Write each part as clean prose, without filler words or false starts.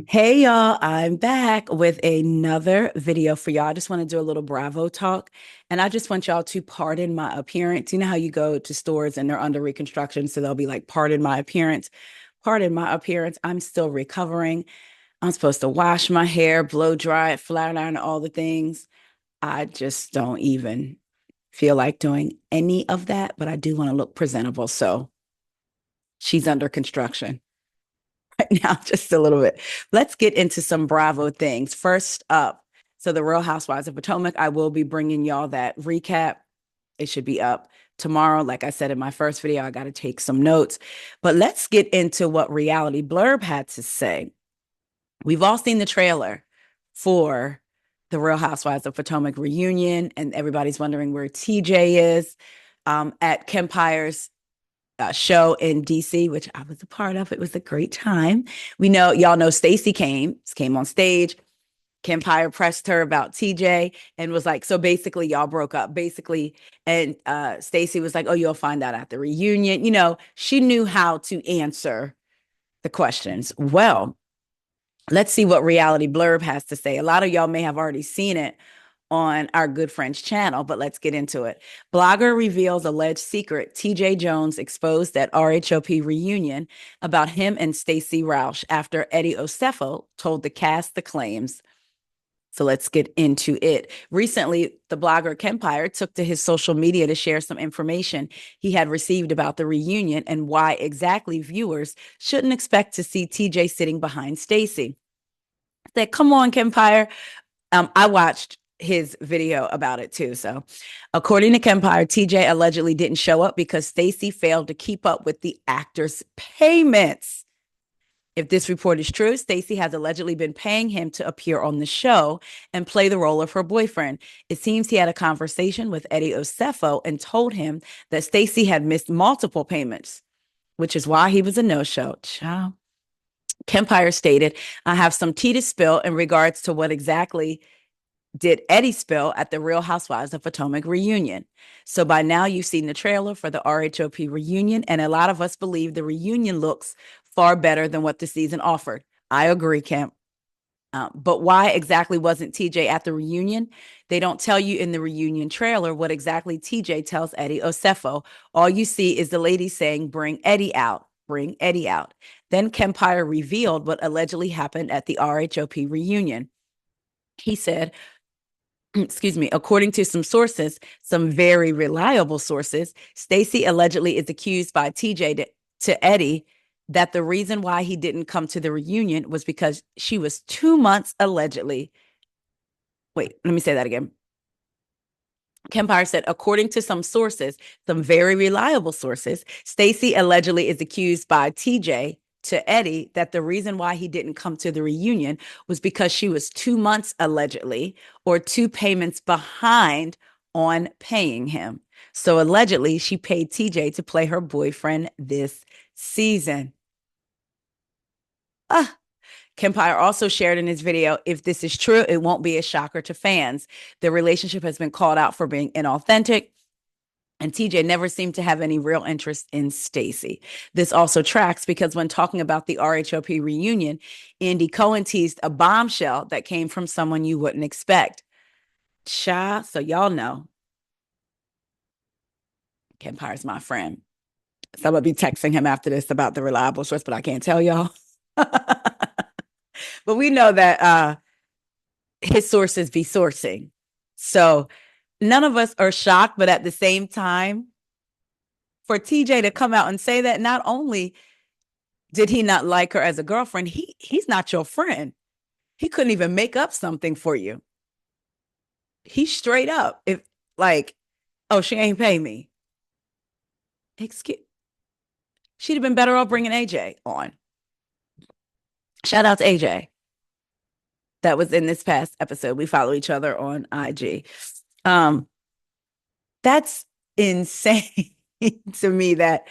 Hey y'all, I'm back with another video for y'all. I just want to do a little Bravo talk, and I just want y'all to pardon my appearance. You know how you go to stores and they're under reconstruction, so they'll be like, pardon my appearance. Pardon my appearance. I'm still recovering. I'm supposed to wash my hair, blow dry it, flat iron, all the things. I just don't even feel like doing any of that, but I do want to look presentable. So she's under construction right now, just a little bit. Let's get into some Bravo things. First up, so the Real Housewives of Potomac, I will be bringing y'all that recap. It should be up tomorrow. Like I said in my first video, I got to take some notes. But let's get into what Reality Blurb had to say. We've all seen the trailer for the Real Housewives of Potomac reunion, and everybody's wondering where TJ is at Kempire's show in DC, which I was a part of. It was a great time. We know y'all know Stacey came on stage. Kempire pressed her about TJ and was like, so basically y'all broke up basically. And Stacey was like, oh, you'll find out at the reunion. You know, she knew how to answer the questions. Well, let's see what Reality Blurb has to say. A lot of y'all may have already seen it on our Good Friends channel, but let's get into it. Blogger reveals alleged secret TJ Jones exposed at RHOP reunion about him and Stacey Roush after Eddie Osefo told the cast the claims. So let's get into it. Recently, the blogger Kempire took to his social media to share some information he had received about the reunion and why exactly viewers shouldn't expect to see TJ sitting behind Stacey. Said, come on, Kempire. I watched his video about it too. So, according to Kempire, TJ allegedly didn't show up because Stacey failed to keep up with the actor's payments. If this report is true, Stacey has allegedly been paying him to appear on the show and play the role of her boyfriend. It seems he had a conversation with Eddie Osefo and told him that Stacey had missed multiple payments, which is why he was a no-show. Ciao. Kempire stated, I have some tea to spill in regards to what exactly did Eddie spill at the Real Housewives of Potomac reunion. So by now you've seen the trailer for the RHOP reunion, and a lot of us believe the reunion looks far better than what the season offered. I agree, Kemp. But why exactly wasn't TJ at the reunion? They don't tell you in the reunion trailer what exactly TJ tells Eddie Osefo. All you see is the lady saying, bring Eddie out, bring Eddie out. Then Kempire revealed what allegedly happened at the RHOP reunion. He said, excuse me, according to some sources, some very reliable sources, Stacey allegedly is accused by TJ to Eddie that the reason why he didn't come to the reunion was because she was 2 months allegedly. Wait, let me say that again. Kempire said, according to some sources, some very reliable sources, Stacey allegedly is accused by TJ to Eddie that the reason why he didn't come to the reunion was because she was 2 months allegedly or two payments behind on paying him. So allegedly, she paid TJ to play her boyfriend this season. Ah, Kempire also shared in his video, if this is true, it won't be a shocker to fans. The relationship has been called out for being inauthentic, and TJ never seemed to have any real interest in Stacey. This also tracks because when talking about the RHOP reunion, Andy Cohen teased a bombshell that came from someone you wouldn't expect. Cha, so y'all know, Kempire's my friend. So I'm going to be texting him after this about the reliable source, but I can't tell y'all. But we know that his sources be sourcing. So none of us are shocked, but at the same time, for TJ to come out and say that, not only did he not like her as a girlfriend, he's not your friend. He couldn't even make up something for you. He's straight up. If like, oh, she ain't pay me. Excuse. She'd have been better off bringing AJ on. Shout out to AJ. That was in this past episode. We follow each other on IG. Um, that's insane to me that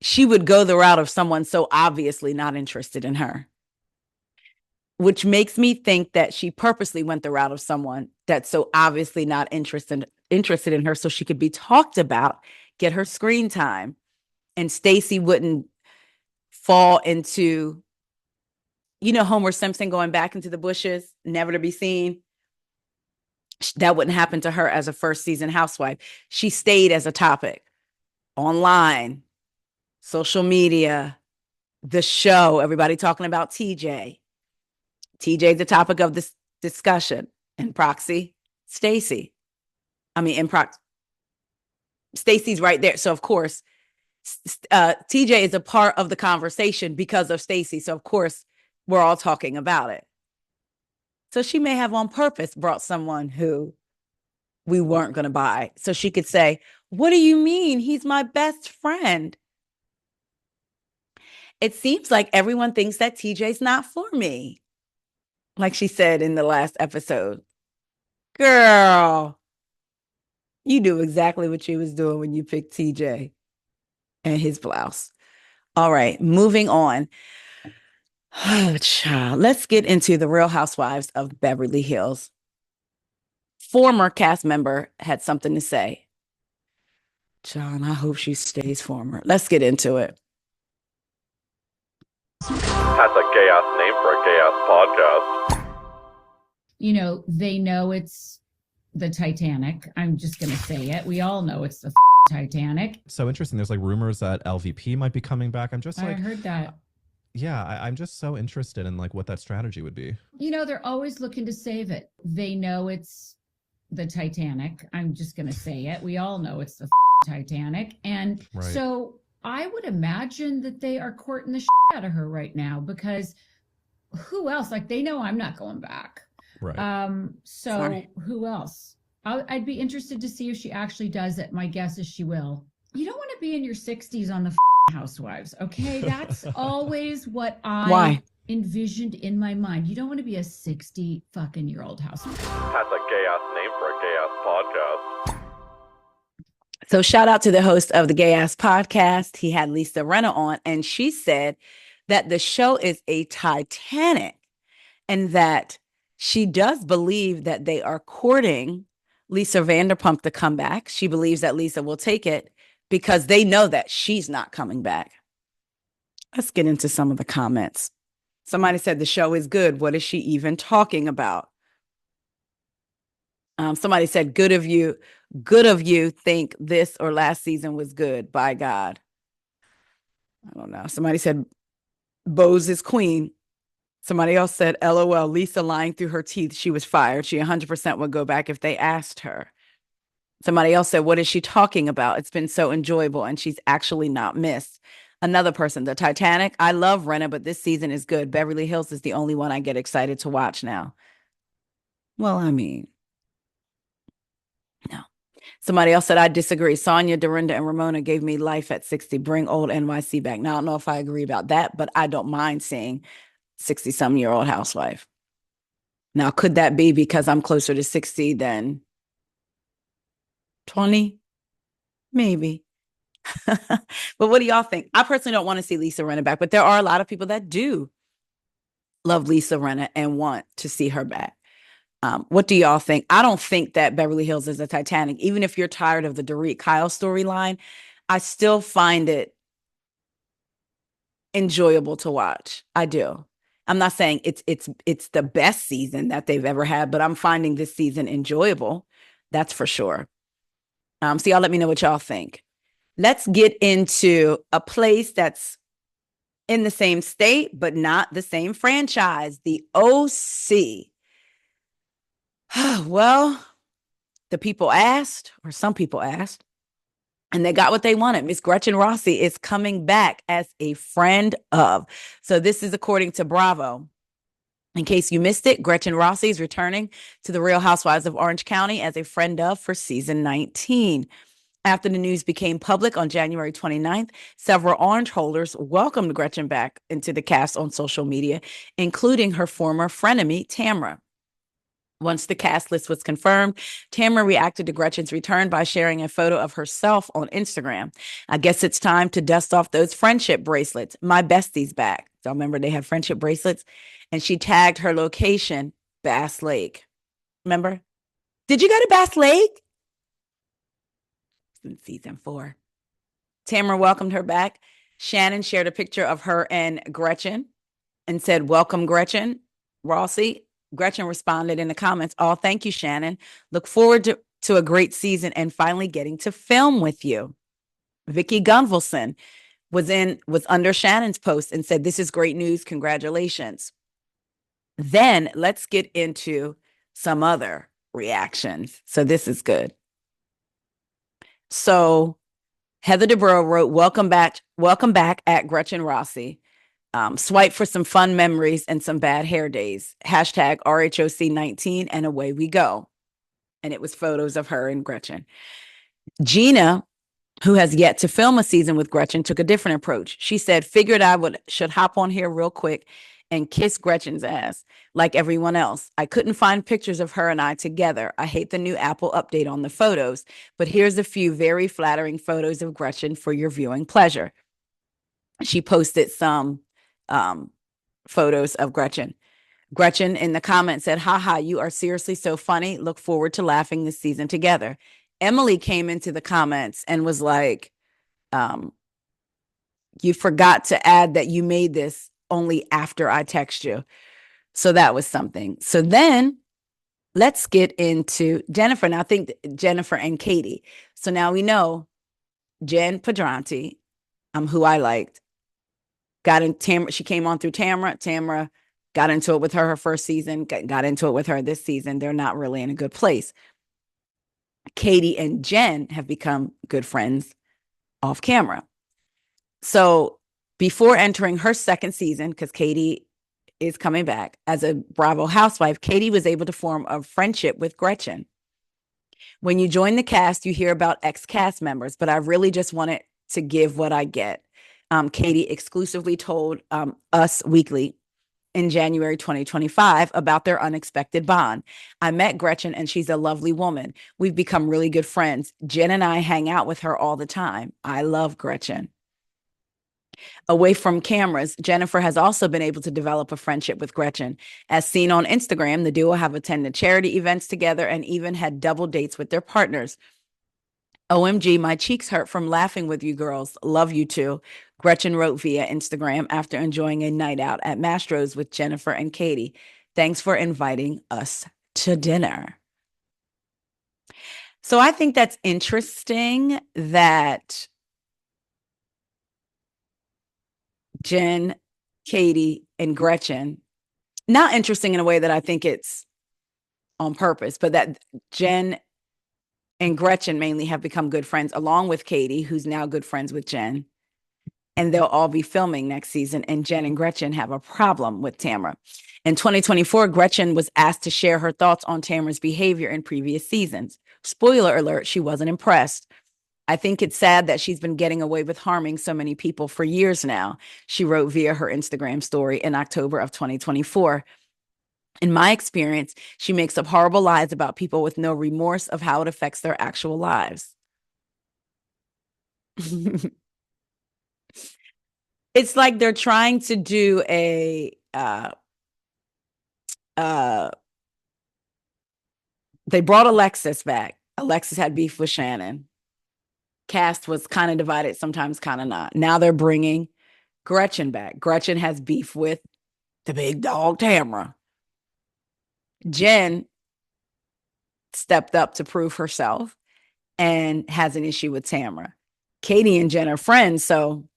she would go the route of someone so obviously not interested in her, which makes me think that she purposely went the route of someone that's so obviously not interested in her so she could be talked about, get her screen time, and Stacey wouldn't fall into You know, Homer Simpson going back into the bushes, never to be seen. That wouldn't happen to her as a first season housewife. She stayed as a topic online, social media, the show, everybody talking about TJ. TJ, the topic of this discussion. In proxy, Stacey. I mean, in proxy, Stacey's right there. So, of course, TJ is a part of the conversation because of Stacey. So, of course, we're all talking about it. So she may have on purpose brought someone who we weren't going to buy. So she could say, what do you mean? He's my best friend. It seems like everyone thinks that TJ's not for me. Like she said in the last episode. Girl, you knew exactly what you was doing when you picked TJ and his blouse. All right, moving on. Oh, child. Let's get into the Real Housewives of Beverly Hills. Former cast member had something to say. John, I hope she stays former. Let's get into it. That's a gay ass name for a gay ass podcast. You know, they know it's the Titanic. I'm just going to say it. We all know it's the Titanic. So interesting. There's like rumors that LVP might be coming back. I'm just like, I heard that. Yeah, I'm just so interested in like what that strategy would be. You know, they're always looking to save it. They know it's the Titanic. I'm just going to say it. We all know it's the Titanic. And so I would imagine that they are courting the out of her right now, because who else? Like, they know I'm not going back. Right. So Sorry. who else? I'd be interested to see if she actually does it. My guess is she will. You don't want to be in your 60s on the Housewives, okay? That's always what I envisioned in my mind. You don't want to be a 60 fucking year old housewife. That's a gay ass name for a gay ass podcast. So shout out to the host of the Gay Ass Podcast. He had Lisa Rinna on, and she said that the show is a Titanic and that she does believe that they are courting Lisa Vanderpump to come back. She believes that Lisa will take it because they know that she's not coming back. Let's get into some of the comments. Somebody said the show is good. What is she even talking about? Somebody said, good of you think this or last season was good. By God. I don't know. Somebody said, Bose is queen. Somebody else said, LOL, Lisa lying through her teeth. She was fired. She 100% would go back if they asked her. Somebody else said, what is she talking about? It's been so enjoyable, and she's actually not missed. Another person, the Titanic. I love Rinna, but this season is good. Beverly Hills is the only one I get excited to watch now. Well, I mean, no. Somebody else said, I disagree. Sonia, Dorinda, and Ramona gave me life at 60. Bring old NYC back. Now, I don't know if I agree about that, but I don't mind seeing 60-some-year-old housewife. Now, could that be because I'm closer to 60 than 20? Maybe. But what do y'all think? I personally don't want to see Lisa Rinna back, but there are a lot of people that do love Lisa Rinna and want to see her back. What do y'all think? I don't think that Beverly Hills is a Titanic. Even if you're tired of the Dorit Kyle storyline, I still find it enjoyable to watch. I do. I'm not saying it's the best season that they've ever had, but I'm finding this season enjoyable. That's for sure. So y'all let me know what y'all think. Let's get into a place that's in the same state, but not the same franchise, the OC. Well, the people asked, or some people asked, and they got what they wanted. Miss Gretchen Rossi is coming back as a friend of. So this is according to Bravo. In case you missed it, Gretchen Rossi is returning to the Real Housewives of Orange County as a friend of for season 19. After the news became public on January 29th, several orange holders welcomed Gretchen back into the cast on social media, including her former frenemy, Tamra. Once the cast list was confirmed, Tamra reacted to Gretchen's return by sharing a photo of herself on Instagram. I guess it's time to dust off those friendship bracelets. My bestie's back. So remember, they have friendship bracelets. And she tagged her location, Bass Lake. Remember? Did you go to Bass Lake? In season 4. Tamra welcomed her back. Shannon shared a picture of her and Gretchen. and said, "Welcome, Gretchen Rossi." Gretchen responded in the comments, "Oh, thank you, Shannon. Look forward to a great season and finally getting to film with you." Vicky Gunvalson was under Shannon's post and said, "This is great news. Congratulations." Then let's get into some other reactions. So this is good. So Heather DeBro wrote, welcome back at Gretchen Rossi. Swipe for some fun memories and some bad hair days. Hashtag RHOC19 and away we go." And it was photos of her and Gretchen. Gina, who has yet to film a season with Gretchen, took a different approach. She said, "Figured should hop on here real quick and kiss Gretchen's ass like everyone else. I couldn't find pictures of her and I together. I hate the new Apple update on the photos, but here's a few very flattering photos of Gretchen for your viewing pleasure." She posted some photos of Gretchen. Gretchen in the comments said, "Haha, you are seriously so funny. Look forward to laughing this season together." Emily came into the comments and was like, "You forgot to add that you made this only after I text you." So that was something. So then let's get into Jennifer. Now I think Jennifer and Katie. So now we know Jen Padranti, who I liked, got in Tamra. She came on through Tamra. Tamra got into it with her first season, got into it with her this season. They're not really in a good place. Katie and Jen have become good friends off camera. So before entering her second season, because Katie is coming back as a Bravo housewife, Katie was able to form a friendship with Gretchen. "When you join the cast, you hear about ex-cast members, but I really just wanted to give what I get." Katie exclusively told Us Weekly in January 2025 about their unexpected bond. "I met Gretchen and she's a lovely woman. We've become really good friends. Jen and I hang out with her all the time. I love Gretchen." Away from cameras, Jennifer has also been able to develop a friendship with Gretchen. As seen on Instagram, the duo have attended charity events together and even had double dates with their partners. "OMG, my cheeks hurt from laughing with you girls. Love you too," Gretchen wrote via Instagram after enjoying a night out at Mastro's with Jennifer and Katie. "Thanks for inviting us to dinner." So I think that's interesting that Jen, Katie, and Gretchen, not interesting in a way that I think it's on purpose, but that Jen and Gretchen mainly have become good friends, along with Katie, who's now good friends with Jen. And they'll all be filming next season. And Jen and Gretchen have a problem with Tamra. In 2024, Gretchen was asked to share her thoughts on Tamra's behavior in previous seasons. Spoiler alert, she wasn't impressed. "I think it's sad that she's been getting away with harming so many people for years now," she wrote via her Instagram story in October of 2024. "In my experience, she makes up horrible lies about people with no remorse of how it affects their actual lives." It's like they're trying to do they brought Alexis back. Alexis had beef with Shannon. Cast was kind of divided, sometimes kind of not. Now they're bringing Gretchen back. Gretchen has beef with the big dog Tamra. Jen stepped up to prove herself and has an issue with Tamra. Katie and Jen are friends, so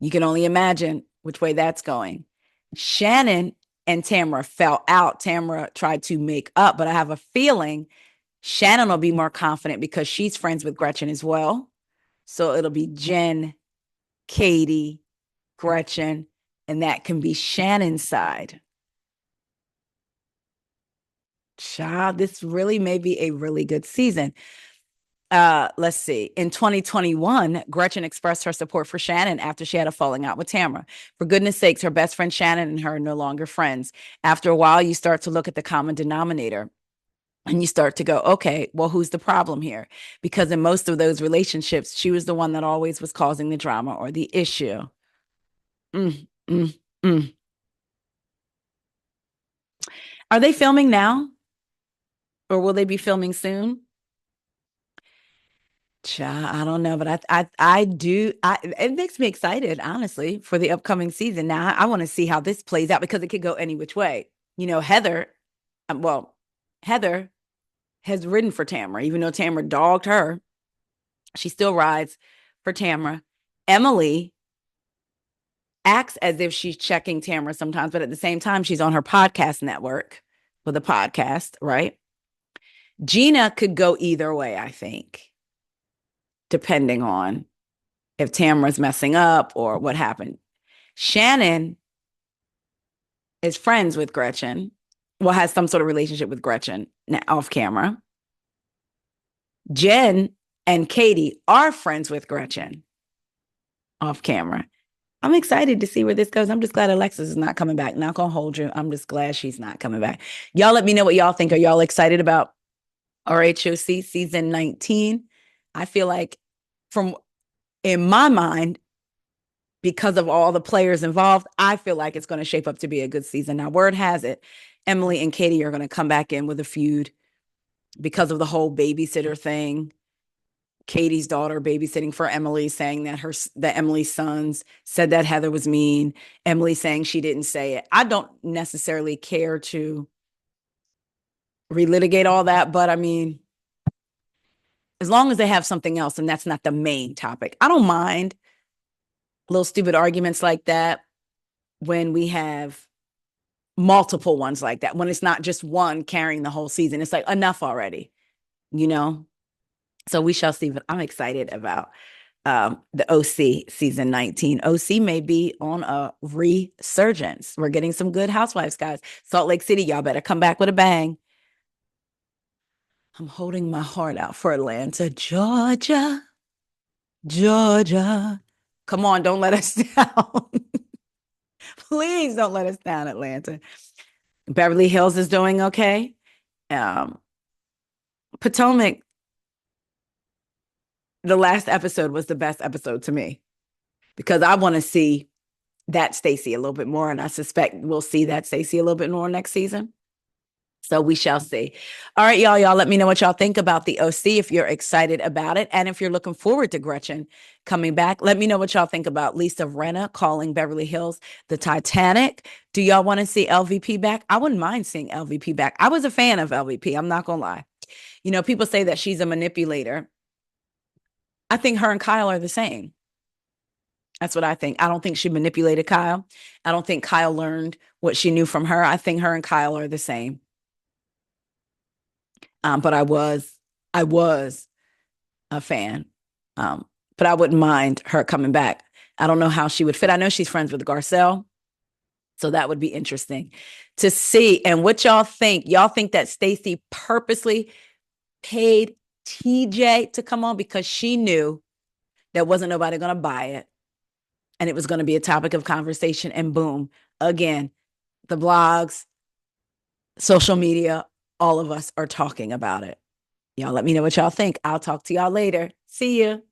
you can only imagine which way that's going. Shannon and Tamra fell out. Tamra tried to make up, but I have a feeling Shannon will be more confident because she's friends with Gretchen as well. So it'll be Jen, Katie, Gretchen, and that can be Shannon's side. Child, this really may be a really good season. Let's see. In 2021, Gretchen expressed her support for Shannon after she had a falling out with Tamra. "For goodness sakes, her best friend Shannon and her are no longer friends. After a while, you start to look at the common denominator and you start to go, okay, well, who's the problem here? Because in most of those relationships, she was the one that always was causing the drama or the issue." Mm, mm, mm. Are they filming now? Or will they be filming soon? I don't know, but I do. It makes me excited, honestly, for the upcoming season. Now, I want to see how this plays out because it could go any which way. Heather, well, Heather has ridden for Tamara, even though Tamara dogged her. She still rides for Tamara. Emily acts as if she's checking Tamara sometimes, but at the same time, she's on her podcast network with a podcast, right? Gina could go either way, I think, depending on if Tamara's messing up or what happened. Shannon is friends with Gretchen, well, has some sort of relationship with Gretchen off camera. Jen and Katie are friends with Gretchen off camera. I'm excited to see where this goes. I'm just glad Alexis is not coming back. Not gonna hold you. I'm just glad she's not coming back. Y'all let me know what y'all think. Are y'all excited about RHOC season 19? I feel like in my mind, because of all the players involved, I feel like it's going to shape up to be a good season. Now, word has it, Emily and Katie are going to come back in with a feud because of the whole babysitter thing. Katie's daughter babysitting for Emily, saying that Emily's sons said that Heather was mean. Emily saying she didn't say it. I don't necessarily care to relitigate all that, but I mean, as long as they have something else and that's not the main topic, I don't mind little stupid arguments like that when we have multiple ones like that, when it's not just one carrying the whole season. It's like enough already, So we shall see, but I'm excited about the OC season 19. OC may be on a resurgence. We're getting some good housewives, guys. Salt Lake City, y'all better come back with a bang. I'm holding my heart out for Atlanta, Georgia. Come on, don't let us down. Please don't let us down, Atlanta. Beverly Hills is doing okay. Potomac, the last episode was the best episode to me because I want to see that Stacey a little bit more, and I suspect we'll see that Stacey a little bit more next season. So we shall see. All right, y'all let me know what y'all think about the OC, if you're excited about it. And if you're looking forward to Gretchen coming back, let me know what y'all think about Lisa Rinna calling Beverly Hills the Titanic. Do y'all want to see LVP back? I wouldn't mind seeing LVP back. I was a fan of LVP. I'm not going to lie. People say that she's a manipulator. I think her and Kyle are the same. That's what I think. I don't think she manipulated Kyle. I don't think Kyle learned what she knew from her. I think her and Kyle are the same. But I was a fan. But I wouldn't mind her coming back. I don't know how she would fit. I know she's friends with Garcelle. So that would be interesting to see. And what y'all think? Y'all think that Stacey purposely paid TJ to come on because she knew there wasn't nobody going to buy it and it was going to be a topic of conversation, and boom, again, the blogs, social media, all of us are talking about it. Y'all let me know what y'all think. I'll talk to y'all later. See you.